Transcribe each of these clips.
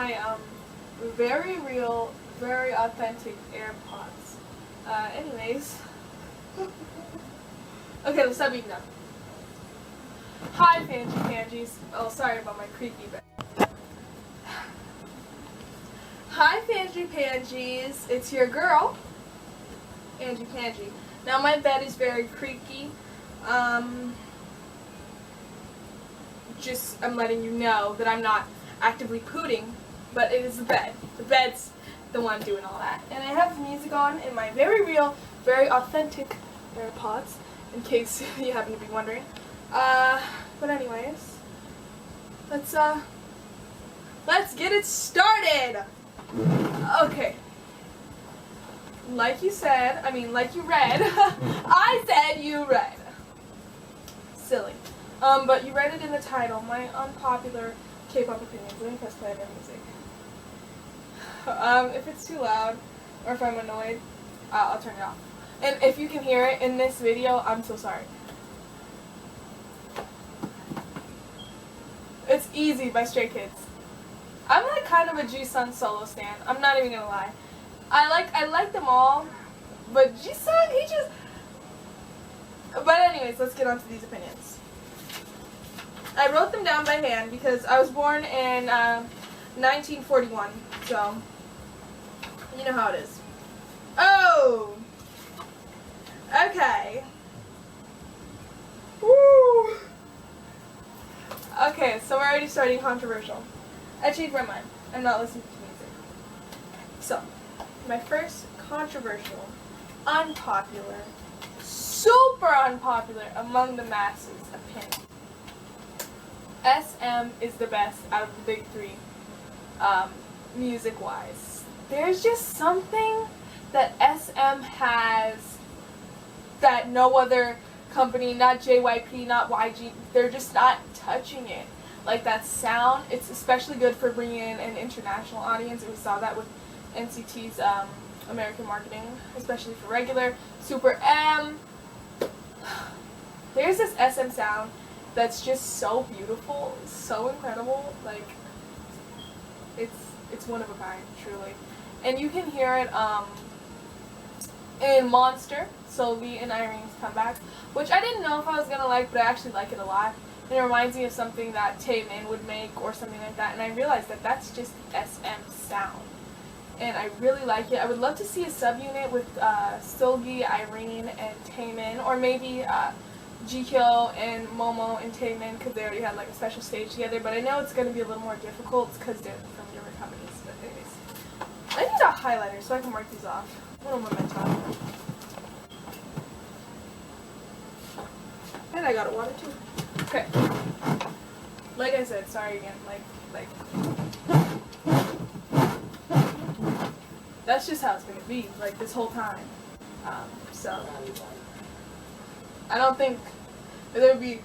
my very real, very authentic AirPods. Anyways. Okay, let's stop eating them. Hi, Pangies. Oh, sorry about my creaky bed. Hi, Pangies. It's your girl, Angie Pangie. Now, my bed is very creaky. I'm letting you know that I'm not actively pooting, but it is the bed. The bed's the one doing all that. And I have music on in my very real, very authentic AirPods, in case you happen to be wondering. But anyways, let's get it started! Okay. Like you read. I said you read. Silly. But you read it in the title, My Unpopular Kpop Opinions. Let me press play on music. If it's too loud, or if I'm annoyed, I'll turn it off. And if you can hear it in this video, I'm so sorry. It's Easy by Stray Kids. I'm like kind of a Jisung solo stan. I'm not even gonna lie. I like them all, but Jisung, he just... But anyways, let's get on to these opinions. I wrote them down by hand because I was born in 1941, so you know how it is. Oh! Okay. Woo! Okay, so we're already starting controversial. I changed my mind. I'm not listening to music. So, my first controversial, unpopular, super unpopular among the masses opinion. SM is the best out of the big three, music-wise. There's just something that SM has that no other company, not JYP, not YG, they're just not touching it. Like that sound, it's especially good for bringing in an international audience. We saw that with NCT's American marketing, especially for regular. Super M. There's this SM sound that's just so beautiful, so incredible. Like it's one of a kind, truly. And you can hear it in Monster, so Lee and Irene's comeback, which I didn't know if I was gonna like, but I actually like it a lot. And it reminds me of something that Taemin would make or something like that, and I realized that that's just SM sound. And I really like it. I would love to see a subunit with Seulgi, Irene, and Taemin, or maybe Jihyo and Momo and Taemin, because they already had like a special stage together, but I know it's going to be a little more difficult because they're from different companies. But anyways, I need a highlighter so I can mark these off. What am I talking? And I got a water too. Okay. Like I said, sorry again. Like. That's just how it's gonna be. Like this whole time. So I don't think that there would be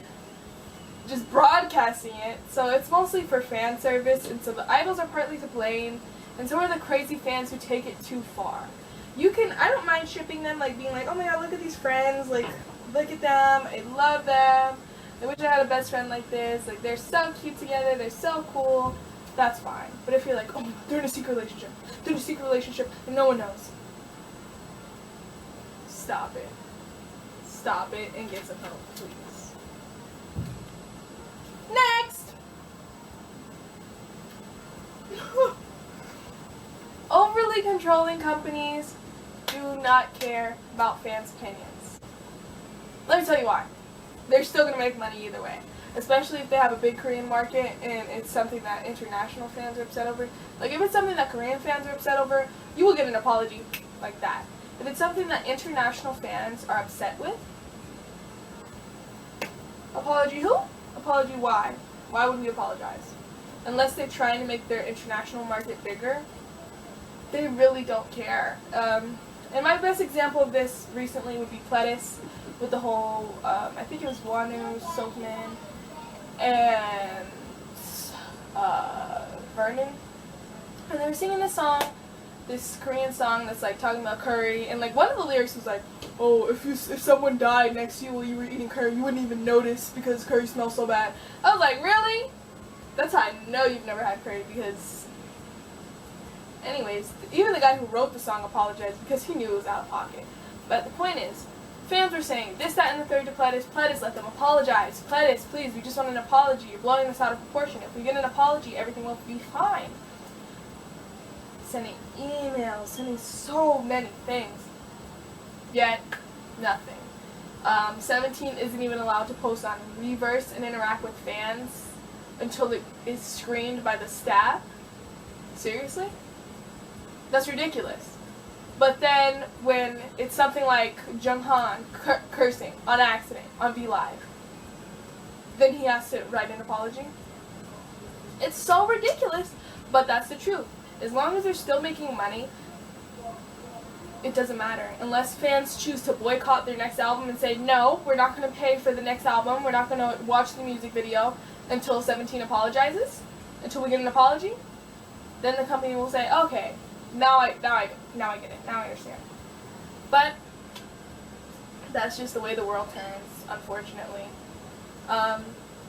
just broadcasting it. So it's mostly for fan service, and so the idols are partly to blame, and so are the crazy fans who take it too far. I don't mind shipping them, like being like, oh my god, look at these friends, like, look at them, I love them, I wish I had a best friend like this, like, they're so cute together, they're so cool, that's fine. But if you're like, oh my god, they're in a secret relationship, and no one knows. Stop it. Stop it and get some help, please. Next! Overly controlling companies do not care about fans' opinions. Let me tell you why. They're still going to make money either way. Especially if they have a big Korean market and it's something that international fans are upset over. Like, if it's something that Korean fans are upset over, you will get an apology like that. If it's something that international fans are upset with, apology who? Apology why? Why would we apologize? Unless they're trying to make their international market bigger, they really don't care. And my best example of this recently would be Pt.1 with the whole, I think it was Wonu, Sookmin, and Vernon. And they were singing this Korean song that's like talking about curry, and like one of the lyrics was like, oh, if someone died next to you while you were eating curry, you wouldn't even notice because curry smells so bad. I was like, really? That's how I know you've never had curry, because Anyways, even the guy who wrote the song apologized because he knew it was out of pocket. But the point is, fans were saying this, that, and the third to Pt.1. Pt.1, let them apologize. Pt.1, please, we just want an apology. You're blowing this out of proportion. If we get an apology, everything will be fine. Sending emails, sending so many things. Yet, nothing. 17 isn't even allowed to post on Reverse and interact with fans until it is screened by the staff. Seriously? That's ridiculous. But then when it's something like Junghan cursing on accident on V Live, then he has to write an apology. It's so ridiculous, but that's the truth. As long as they're still making money, it doesn't matter. Unless fans choose to boycott their next album and say, no, we're not going to pay for the next album, we're not going to watch the music video until 17 apologizes, until we get an apology, then the company will say, okay, now I get it, now I understand. But that's just the way the world turns, unfortunately.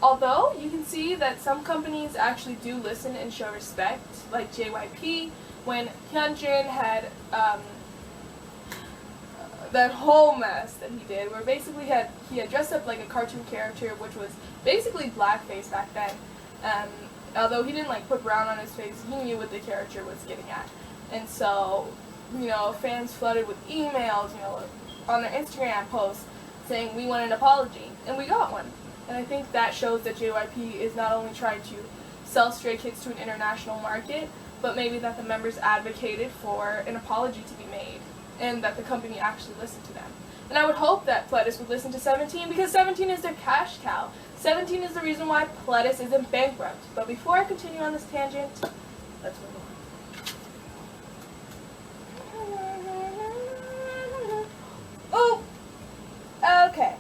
Although you can see that some companies actually do listen and show respect, like JYP, when Hyunjin had that whole mess that he did, where basically he had dressed up like a cartoon character, which was basically blackface back then. Although he didn't like put brown on his face, he knew what the character was getting at. And so, fans flooded with emails, on their Instagram posts saying we want an apology, and we got one. And I think that shows that JYP is not only trying to sell Stray Kids to an international market, but maybe that the members advocated for an apology to be made, and that the company actually listened to them. And I would hope that Pt.1 would listen to 17, because 17 is their cash cow. 17 is the reason why Pt.1 isn't bankrupt. But before I continue on this tangent, let's move on. Oh! Okay.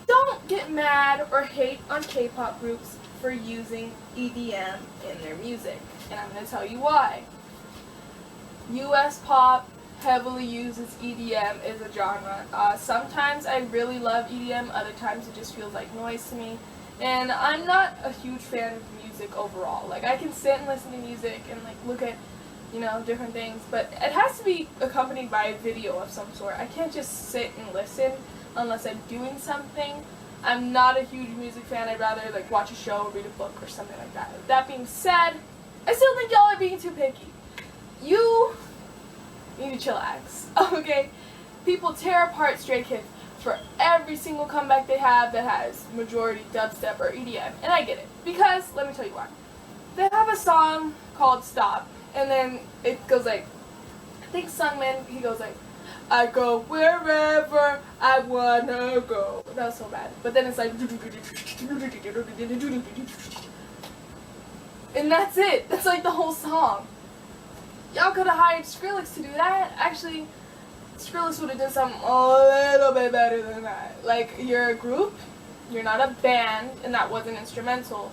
Don't get mad or hate on K-pop groups for using EDM in their music. And I'm going to tell you why. US pop heavily uses EDM as a genre. Sometimes I really love EDM, other times it just feels like noise to me. And I'm not a huge fan of music overall. Like, I can sit and listen to music and like look at, different things, but it has to be accompanied by a video of some sort. I can't just sit and listen unless I'm doing something. I'm not a huge music fan. I'd rather like watch a show or read a book or something like that. With that being said, I still think y'all are being too picky. You need to chillax, okay? People tear apart Stray Kids for every single comeback they have that has majority dubstep or EDM, and I get it. Because, let me tell you why. They have a song called Stop, and then it goes like, I think Sungmin, he goes like, I go wherever I wanna go. That was so bad. But then it's like, and that's it. That's like the whole song. Y'all could have hired Skrillex to do that. Actually, Skrillex would have done something a little bit better than that. Like, you're a group, you're not a band, and that wasn't instrumental.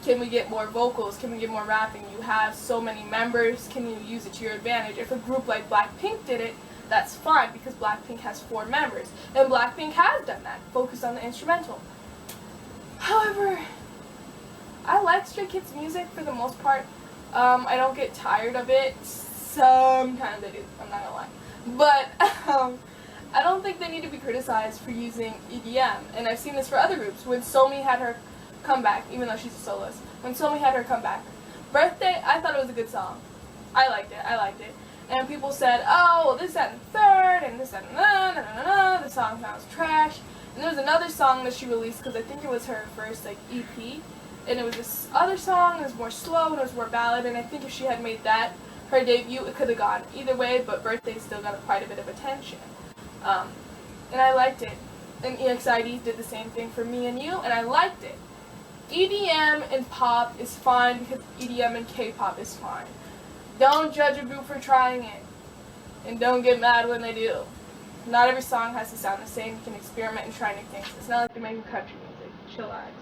Can we get more vocals? Can we get more rapping? You have so many members. Can you use it to your advantage? If a group like Blackpink did it, that's fine, because Blackpink has 4 members. And Blackpink has done that, focused on the instrumental. However, I like Stray Kids music for the most part. I don't get tired of it. Sometimes I do, I'm not gonna lie. But I don't think they need to be criticized for using EDM. And I've seen this for other groups. When Somi had her comeback, even though she's a soloist, when Somi had her comeback, Birthday, I thought it was a good song. I liked it. And people said, oh, well, this, that, and third, and this, that, and the song sounds trash. And there was another song that she released, because I think it was her first, EP, and it was this other song, it was more slow, and it was more ballad, and I think if she had made that her debut, it could have gone either way, but Birthday still got quite a bit of attention. And I liked it. And EXID did the same thing for Me and You, and I liked it. EDM and pop is fine, because EDM and K-pop is fine. Don't judge a group for trying it, and don't get mad when they do. Not every song has to sound the same. You can experiment and try new things. It's not like they're making country music. Chillax.